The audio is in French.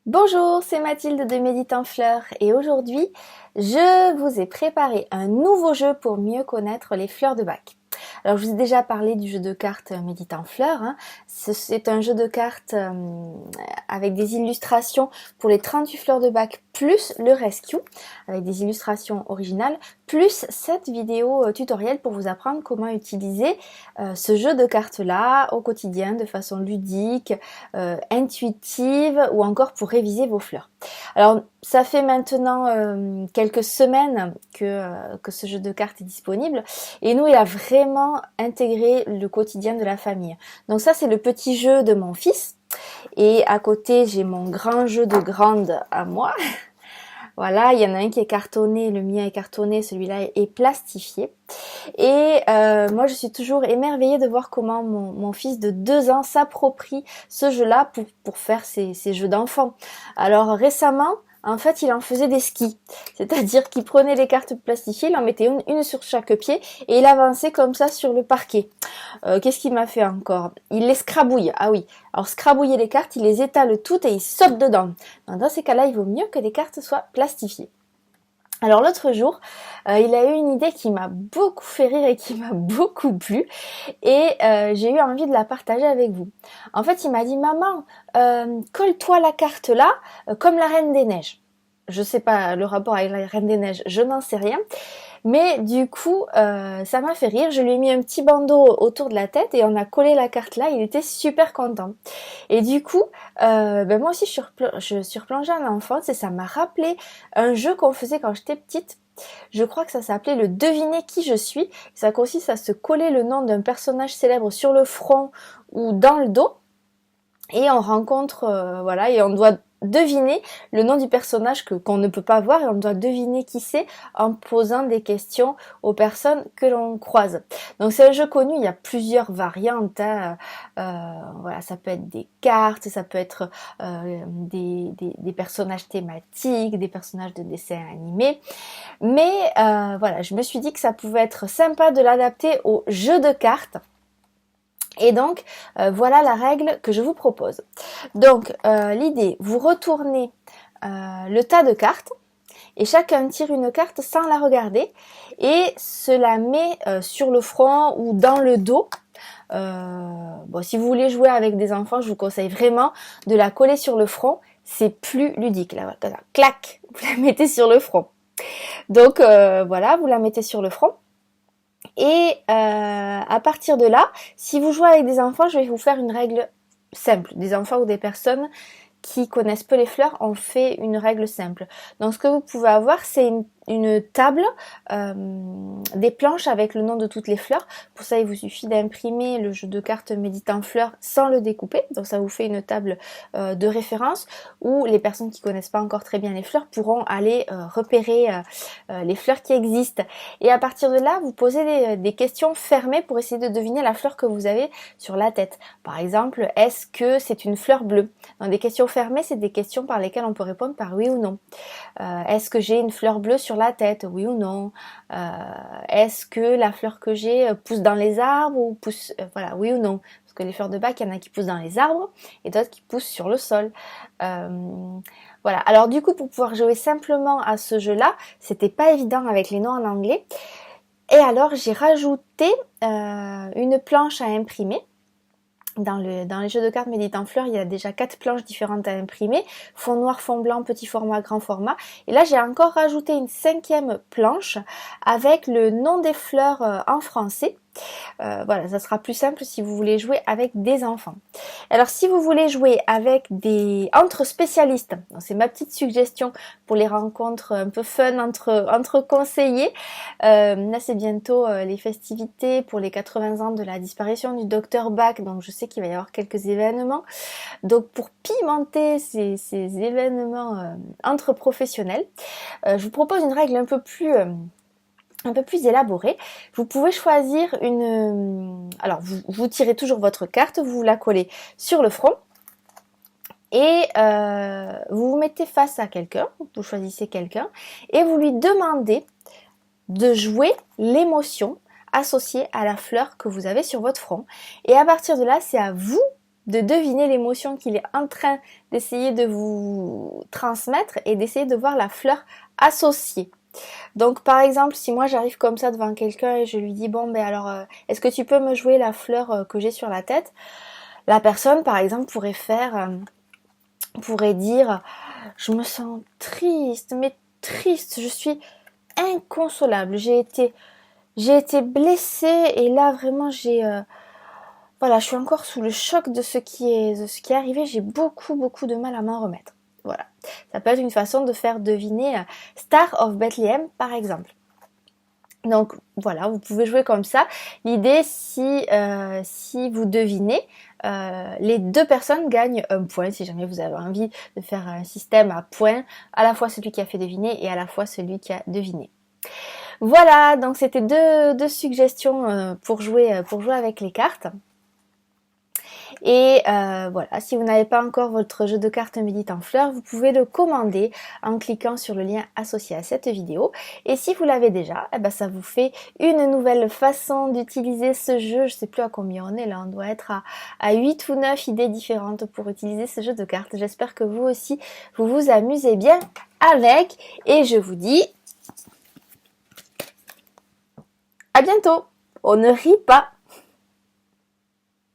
Bonjour, c'est Mathilde de Médite en Fleurs et aujourd'hui, je vous ai préparé un nouveau jeu pour mieux connaître les fleurs de Bach. Alors, je vous ai déjà parlé du jeu de cartes Médite en Fleurs. C'est un jeu de cartes avec des illustrations pour les 38 fleurs de Bach plus le rescue, avec des illustrations originales, plus cette vidéo tutoriel pour vous apprendre comment utiliser ce jeu de cartes-là au quotidien de façon ludique, intuitive ou encore pour réviser vos fleurs. Alors, ça fait maintenant quelques semaines que ce jeu de cartes est disponible et nous, il a vraiment intégré le quotidien de la famille. Donc ça, c'est le petit jeu de mon fils et à côté, j'ai mon grand jeu de grande à moi. Voilà, il y en a un qui est cartonné, le mien est cartonné, celui-là est plastifié. Et moi, je suis toujours émerveillée de voir comment mon fils de 2 ans s'approprie ce jeu-là pour faire ses jeux d'enfant. Alors récemment, en fait, il en faisait des skis. C'est-à-dire qu'il prenait les cartes plastifiées, il en mettait une sur chaque pied et il avançait comme ça sur le parquet. Qu'est-ce qu'il m'a fait encore? Il les scrabouille. Ah oui, alors scrabouiller les cartes, il les étale toutes et il saute dedans. Dans ces cas-là, il vaut mieux que les cartes soient plastifiées. Alors l'autre jour, il a eu une idée qui m'a beaucoup fait rire et qui m'a beaucoup plu et j'ai eu envie de la partager avec vous. En fait, il m'a dit « Maman, colle-toi la carte là comme la Reine des Neiges ». Je sais pas le rapport avec la Reine des Neiges, je n'en sais rien. Mais du coup, ça m'a fait rire. Je lui ai mis un petit bandeau autour de la tête et on a collé la carte là. Il était super content. Et du coup, moi aussi, je suis replongée en enfance et ça m'a rappelé un jeu qu'on faisait quand j'étais petite. Je crois que ça s'appelait le deviner qui je suis. Ça consiste à se coller le nom d'un personnage célèbre sur le front ou dans le dos. Et on rencontre, voilà, et on doit deviner le nom du personnage qu'on ne peut pas voir et on doit deviner qui c'est en posant des questions aux personnes que l'on croise. Donc c'est un jeu connu, il y a plusieurs variantes. Voilà, ça peut être des cartes, ça peut être des personnages thématiques, des personnages de dessins animés. Mais voilà, je me suis dit que ça pouvait être sympa de l'adapter au jeu de cartes. Et donc, voilà la règle que je vous propose. Donc, l'idée, vous retournez le tas de cartes et chacun tire une carte sans la regarder et se la met sur le front ou dans le dos. Bon, si vous voulez jouer avec des enfants, je vous conseille vraiment de la coller sur le front. C'est plus ludique. Là, voilà, clac, vous la mettez sur le front. Donc, voilà, vous la mettez sur le front. Et à partir de là, si vous jouez avec des enfants, je vais vous faire une règle simple. Des enfants ou des personnes qui connaissent peu les fleurs, on fait une règle simple. Donc ce que vous pouvez avoir, c'est une table, des planches avec le nom de toutes les fleurs. Pour ça, il vous suffit d'imprimer le jeu de cartes Médite en Fleurs sans le découper. Donc ça vous fait une table de référence où les personnes qui connaissent pas encore très bien les fleurs pourront aller repérer les fleurs qui existent. Et à partir de là, vous posez des questions fermées pour essayer de deviner la fleur que vous avez sur la tête. Par exemple, est-ce que c'est une fleur bleue? Dans des questions fermées, c'est des questions par lesquelles on peut répondre par oui ou non. Est-ce que j'ai une fleur bleue sur la tête? Oui ou non. Est-ce que la fleur que j'ai pousse dans les arbres ou pousse, voilà, oui ou non. Parce que les fleurs de Bach, il y en a qui poussent dans les arbres et d'autres qui poussent sur le sol. Voilà. Alors du coup, pour pouvoir jouer simplement à ce jeu-là, c'était pas évident avec les noms en anglais. Et alors, j'ai rajouté une planche à imprimer. Dans les jeux de cartes Médite en Fleurs, il y a déjà 4 planches différentes à imprimer. Fond noir, fond blanc, petit format, grand format. Et là, j'ai encore rajouté une 5e planche avec le nom des fleurs en français. Voilà, ça sera plus simple si vous voulez jouer avec des enfants. Alors si vous voulez jouer avec entre spécialistes, c'est ma petite suggestion pour les rencontres un peu fun entre conseillers. Là c'est bientôt les festivités pour les 80 ans de la disparition du docteur Bach, donc je sais qu'il va y avoir quelques événements. Donc pour pimenter ces événements entre professionnels, je vous propose une règle un peu plus élaborée. Vous pouvez choisir alors vous tirez toujours votre carte, vous la collez sur le front et vous vous mettez face à quelqu'un, vous choisissez quelqu'un et vous lui demandez de jouer l'émotion associée à la fleur que vous avez sur votre front. Et à partir de là, c'est à vous de deviner l'émotion qu'il est en train d'essayer de vous transmettre et d'essayer de voir la fleur associée. Donc par exemple, si moi j'arrive comme ça devant quelqu'un et je lui dis bon ben alors est-ce que tu peux me jouer la fleur que j'ai sur la tête? La personne par exemple pourrait dire je me sens triste, mais triste, je suis inconsolable, j'ai été blessée et là vraiment voilà, je suis encore sous le choc de ce qui est arrivé, j'ai beaucoup de mal à m'en remettre. Voilà, ça peut être une façon de faire deviner Star of Bethlehem par exemple. Donc voilà, vous pouvez jouer comme ça. L'idée, si vous devinez, les deux personnes gagnent un point. Si jamais vous avez envie de faire un système à points, à la fois celui qui a fait deviner et à la fois celui qui a deviné. Voilà, donc c'était deux suggestions pour jouer avec les cartes. Et voilà, si vous n'avez pas encore votre jeu de cartes méditant fleurs, vous pouvez le commander en cliquant sur le lien associé à cette vidéo. Et si vous l'avez déjà, eh ben ça vous fait une nouvelle façon d'utiliser ce jeu. Je sais plus à combien on est là, on doit être à 8 ou 9 idées différentes pour utiliser ce jeu de cartes. J'espère que vous aussi, vous vous amusez bien avec. Et je vous dis à bientôt. On ne rit pas.